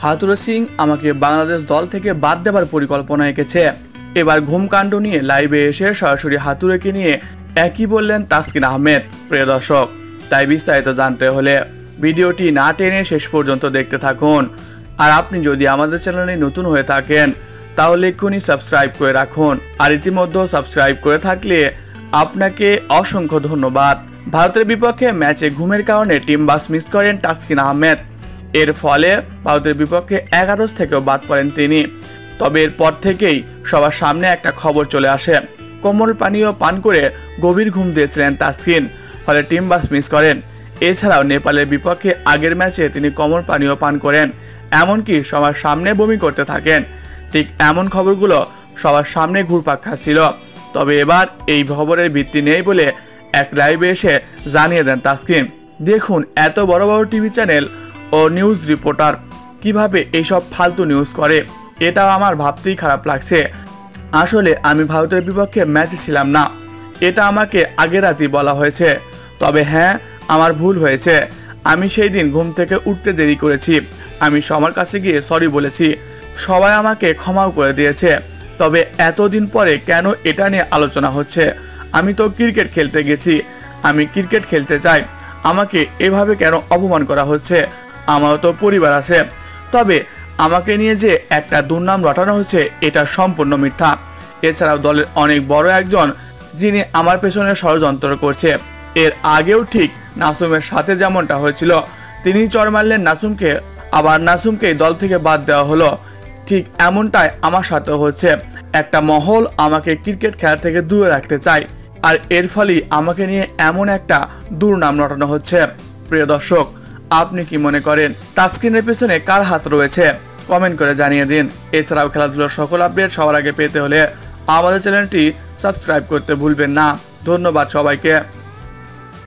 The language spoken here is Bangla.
হাথুরু সিং আমাকে বাংলাদেশ দল থেকে বাদ দেবার পরিকল্পনা এঁকেছে। এবার ঘুমকাণ্ড নিয়ে লাইভে এসে সরাসরি হাথুরুকে নিয়ে একই বললেন তাসকিন আহমেদ। প্রিয় দর্শক, তাই বিস্তারিত জানতে হলে ভিডিওটি না টেনে শেষ পর্যন্ত দেখতে থাকুন। আর আপনি যদি আমাদের চ্যানেলে নতুন হয়ে থাকেন তাহলে এক্ষুনি সাবস্ক্রাইব করে রাখুন। আর ইতিমধ্যে সাবস্ক্রাইব করে থাকলে আপনাকে অসংখ্য ধন্যবাদ। ভারতের বিপক্ষে ম্যাচে ঘুমের কারণে টিম বাস মিস করেন তাসকিন আহমেদ। এর ফলে ভারতের বিপক্ষে 11 থেকেও বাদ পড়েন তিনি। তবে এরপর থেকেই সবার সামনে একটা খবর চলে আসে। কোমল পানীয় পান করে গভীর ঘুম দিয়েছিলেন তাসকিন, ফলে টিম বাস মিস করেন। এছাড়াও নেপালের বিপক্ষে আগের ম্যাচে তিনি কোমল পানীয় পান করেন, এমনকি সবার সামনে বমি করতে থাকেন। ঠিক এমন খবরগুলো সবার সামনে ঘুরপাক খাচ্ছিল। তবে এবার এই খবরের ভিত্তি নেই বলে এক লাইভে এসে জানিয়ে দেন তাসকিন। দেখুন, এত বড় বড় টিভি চ্যানেল ও নিউজ রিপোর্টার কিভাবে এইসব ফালতু নিউজ করে, এটা আমার ভাবতেই খারাপ লাগছে। আসলে আমি ভারতের বিপক্ষে ম্যাচে ছিলাম না, এটা আমাকে আগের রাতেই বলা হয়েছে। তবে হ্যাঁ, আমার ভুল হয়েছে। আমি সেই দিন ঘুম থেকে উঠতে দেরি করেছি। আমি সবার কাছে গিয়ে সরি বলেছি, সবাই আমাকে ক্ষমাও করে দিয়েছে। তবে এতদিন পরে কেন এটা নিয়ে আলোচনা হচ্ছে? আমি তো ক্রিকেট খেলতে গেছি, আমি ক্রিকেট খেলতে চাই, আমাকে এভাবে কেন অপমান করা হচ্ছে? আমারও তো পরিবার আছে। তবে আমাকে নিয়ে যে একটা দুর্নাম রটানো হচ্ছে এটা সম্পূর্ণ মিথ্যা। এছাড়াও দলের অনেক বড় একজন যিনি আমার পেছনে ষড়যন্ত্র করছে। এর আগেও ঠিক নাসুমের সাথে যেমনটা হয়েছিল, তিনি চড় মারলেন নাসুমকে, আবার নাসুমকে দল থেকে বাদ দেওয়া হলো। ঠিক এমনটাই আমার সাথে হচ্ছে। একটা মহল আমাকে ক্রিকেট খেলা থেকে দূরে রাখতে চায়, আর এর ফলেই আমাকে নিয়ে এমন একটা দুর্নাম রটানো হচ্ছে। প্রিয় দর্শক, আপনি কি মনে করেন তাসকিনের পেছনে কার হাত রয়েছে? কমেন্ট করে জানিয়ে দিন। এছাড়াও খেলাধুলার সকল আপডেট সবার আগে পেতে হলে আমাদের চ্যানেলটি সাবস্ক্রাইব করতে ভুলবেন না। ধন্যবাদ সবাইকে।